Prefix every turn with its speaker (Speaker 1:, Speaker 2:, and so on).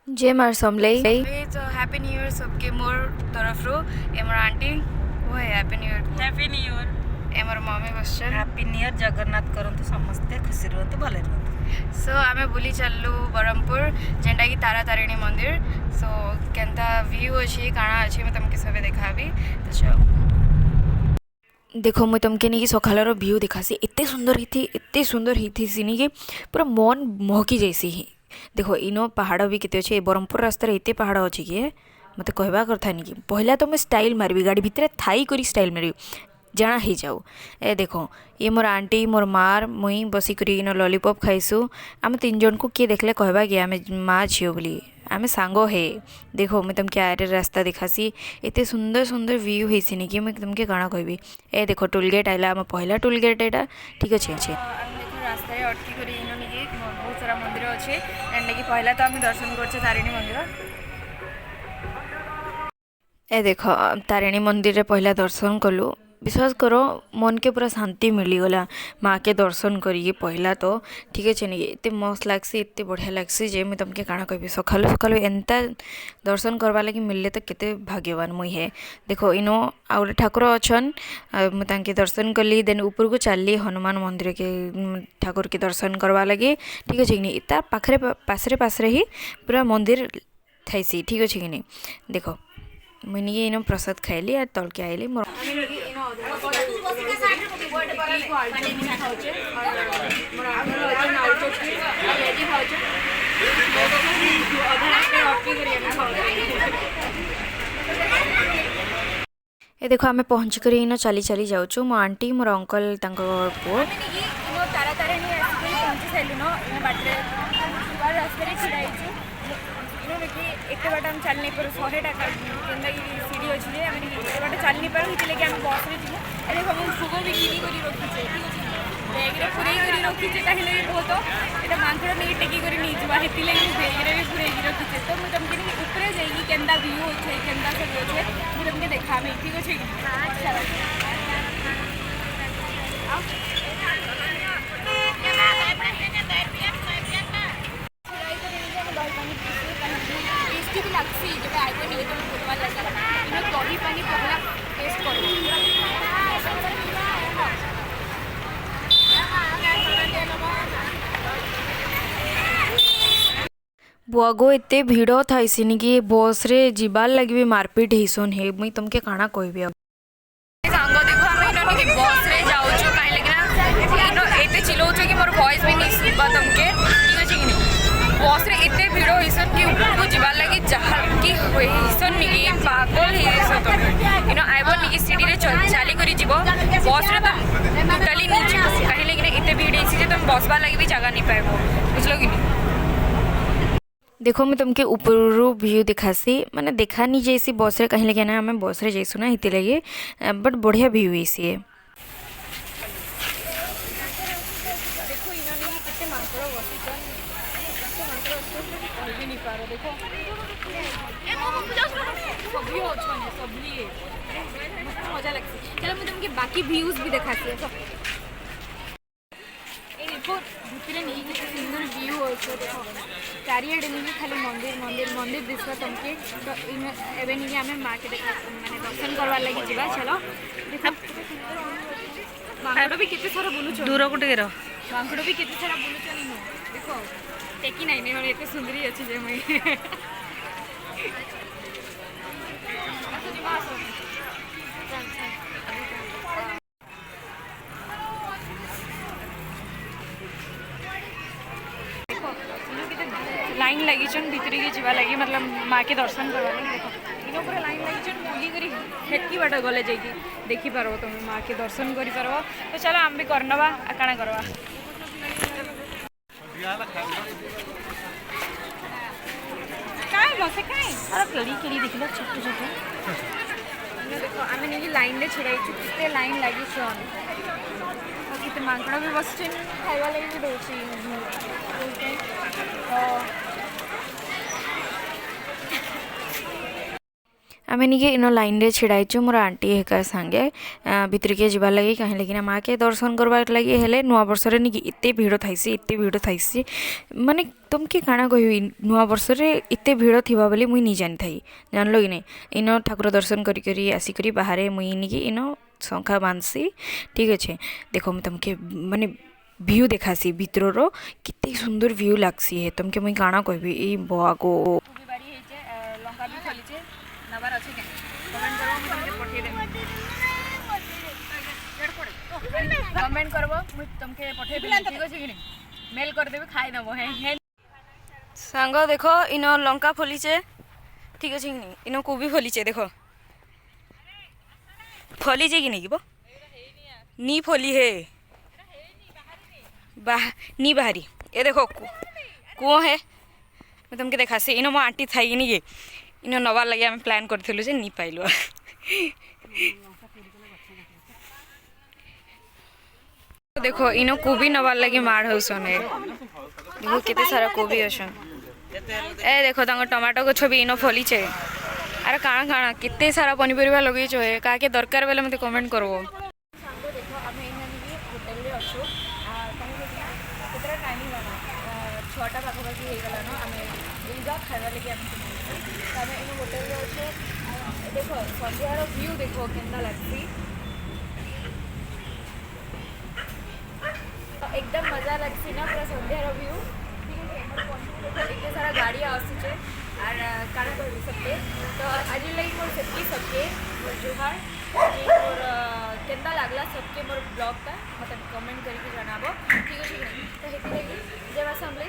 Speaker 1: जय मार Samalei
Speaker 2: happy new year सबके मोर तरफ रो एमर आंटी वो है हैप्पी न्यू ईयर एमर मम्मी बसचन
Speaker 3: हैप्पी न्यू ईयर जगन्नाथ करंतु समस्ते खुशी रहतु भले रहतु।
Speaker 2: सो आमे बुली चललु ब्रह्मपुर जेनटा कि तारा तारिणी मंदिर। सो केनता व्यू अच्छी काଣା अच्छी मैं तुमके सबे देखाबी तो चलो
Speaker 1: देखो मुझे तुमके नहीं सकाल व्यू देखासी एते सुंदर ही सिनी कि पूरा मन महकी जैसी ही। देखो इनो पहाड़ भी केते अच्छे ब्रह्मपुर रास्ता एते पहाड़ अच्छे कि मत कहवा कथा नहीं कि पहला तो मैं स्टाइल मारबी गाड़ी भितर थाई करी स्टाइल मारबी जाना ही जाऊ। ए देखो ये मोर आंटी मोर मार मुई बसिकरी इन लॉलीपॉप खाइसु। आम तीन जन को किए देखले कहबा कि आम माँ झील बोली आम सांग हे। देखो मुझे तुमके आरे रास्ता देखासी एते सुंदर सुंदर व्यू है सिनी कि मुझे तुमके काଣା कहबी। ए देखो टोल गेट आइला आम पहला टोल गेट एटा ठीक अच्छे अच्छे
Speaker 2: देखो रास्ता अटकी कर बहुत सारा मंदिर अच्छे एंड कि पहला तो आम दर्शन कर तारिणी मंदिर।
Speaker 1: ए देखो तारिणी मंदिर रे पहला दर्शन कलु विश्वास करो मन के पूरा शांति मिलीगला माँ के दर्शन करिए पहला तो ठीक है नहीं एत मस्त लगसी एत बढ़िया लगसी जे मुझे तुमके काଣା कहबी सकालु सकालु एंता दर्शन करवा लगी मिलले तो केते भाग्यवान मुई है। देखो इनो आ गोटे ठाकुर अच्छन मुझे दर्शन कली देन ऊपर को चली हनुमान मंदिर के ठाकुर के दर्शन करवा लगी ठीक है कि नहीं तार पाखरे पासरे पासरे ही पूरा मंदिर थाइसी ठीक अच्छे कि नहीं। देखो मुझे इन प्रसाद खाइली और तल के आइली मोर ए देखो आम पहुँच कर इन चली चली जाऊँ मो आंटी मोर अंकल पुओ
Speaker 2: तारा तारिणी पहुँची सारूँ बाटे रास्ते छिड़ा कि एक बाट आम चल नहीं पार 100 टाका केनता कि सीढ़ी अच्छी जे आम एक बाट चल नहीं पार कि आम बस में जीवु। अरे सब भोग भी किनी कर रखीचे ठीक अच्छे बैग्रे पूरे रखीचे कहीं भी बहुत यहाँ मांकड़ नहीं टेकी कर नहीं जावा हेती लगे बैग्रे भी पूरे रखीचे। तो मुझे तुमके ऊपर जाइए केनता व्यू अच्छे केनता सब अच्छे मुझे तुमके देखामी ठीक अच्छे टेस्टी भी लगसी जब आइबो नहीं तो भूलवा लगा दही पानी पहला टेस्ट कर
Speaker 1: बुआगो एते भिड़ थाई सिनी कि बस रे जीवार लगे भी मारपीट हिसन है मुई तुमके काଣା कहबी अब
Speaker 2: सांग देखो आम इन बस रे जाऊँ कहीं एते चिल्लाऊँ कि मोर वॉइस भी नहीं सुनवा तुमके ठीक अच्छे कि नहीं। बस रे एते भिड़ हिसन कि ऊपर को जीवार लगे जहाँ कि हिसन नहीं पागल तुम इन आइब नहीं सीढ़ी रे चली कर जीव बस रे तुम टोटाली नहीं जीव कहीं लगे एते भीड़ है तुम बसवा लगे भी जगह नहीं पाइब बुझल कि नहीं।
Speaker 1: देखो मैं तुमके ऊपर व्यू दिखासी माने देखा नहीं जैसी बस रे कहीं लगे ना आम बस रे जैसु ना हिते लगे बट बढ़िया व्यू है सी
Speaker 2: देखो इन्होंने कितने मांकड़ बसिचन कहबी नहीं पार देखो सभी अच्छे सभी मजा लगती। चलो मुझे तुमके बाकी व्यूज भी देखाती है देखो भितर नहीं कितने सुंदर व्यू अच्छे देखो चारिआडे नहीं खाली मंदिर मंदिर मंदिर दिशा तुमके तो एवं नहीं आम माँ के देखा मैंने दर्शन करवा लगी जीवा चलो देखो मांकड़ भी केते सारा बुलुच
Speaker 3: दूर को टे
Speaker 2: मांकड़ भी केते सारा बुलुचन देखो टेकी नाई नहीं एते सुंदरी अच्छी जे मुई लाइन लगी भितर के जीवा लगी मतलब माँ के दर्शन करवा लगी देखो इन पूरा लाइन लगी बुली कर हेतकी बाट गले जाकि देखी पार तुम माँ के दर्शन कर पार। तो चलो आम भी करनवा काଣା करवा बसे केड़ी केड़ी देख लो छोट छोट देखो आम नहीं लाइन रे छिड़ा कितने लाइन लगी कितने मांकड़ भी बस खावा लगी भी दौर
Speaker 1: आमे निके इन लाइन रे छिड़ाइछु मोर आंटी हेका संगे भितर के जीवार लगी कहीं लेकिन माँ के दर्शन करबार लगी हेले नुआ वर्ष रे निके एते भीड़ थाइसी माने तुमके काଣା कहबी नुआ वर्ष रे एते भीड़ थिबा बोली मुई नी जानि थाई जानलो कि नहीं इन ठाकुर दर्शन करी करी आसी करी बाहर मुई निके इन शंखा बांधसी ठीक अच्छे देखो मैं तुमके माने व्यू देखासी भितर किते सुंदर व्यू लागसी है तुमके मुई काଣା कहबी ई बुआ को
Speaker 2: कोबी बाड़ी ହେଇଛେ ଲଙ୍କା ବି ଫଳିଛେ ନବାର ଅଛି କେନ୍ କମେଣ୍ଟ करब मुझे तुमके पठेदेबी ठीक अच्छे कि मेल करदेबी खाई देव हे सांग देखो इन लंका फलिचे ठीक अच्छे कि नहीं इन कोबी फलिचे देखो फलिचे कि नहीं नी फली है नी बाहरी ये देखो कुओं है मैं तुमके देखासी इन मो आंटी थाई कि नहीं इन नवार लगे आम प्लान करूँ जे नी पाइलु देखो इन कोबी नवार लगे माड़ हौसन है देखो केते सारा कोबी असन ए देखो तंग टमाटो गछ भी इन फलीचे अरे काଣା काଣା केते सारा पनीपरिया लगेइछो है काके दरकार बेले मते कमेंट करबो सांगो देखो आमे इननी होटल रे अछु केतरा टाइम गला 6टा पाखपाखि हे गला न आमे एजा खाइबा लगी आमे इन होटल रे अछु देखो संध्यार व्यू देखो केनता लागसी एकदम मजा लगसी ना पूरा संध्यार व्यू इतने सारा गाड़ी आसुचे और काना कर सकते तो आज लगी मोर सेफ्टी सबके मोर जुहार मोर केंदा लागला सबके मोर ब्लॉग का मतलब कमेंट करके जनाबो ठीक है तो हेती लगी जय मां समले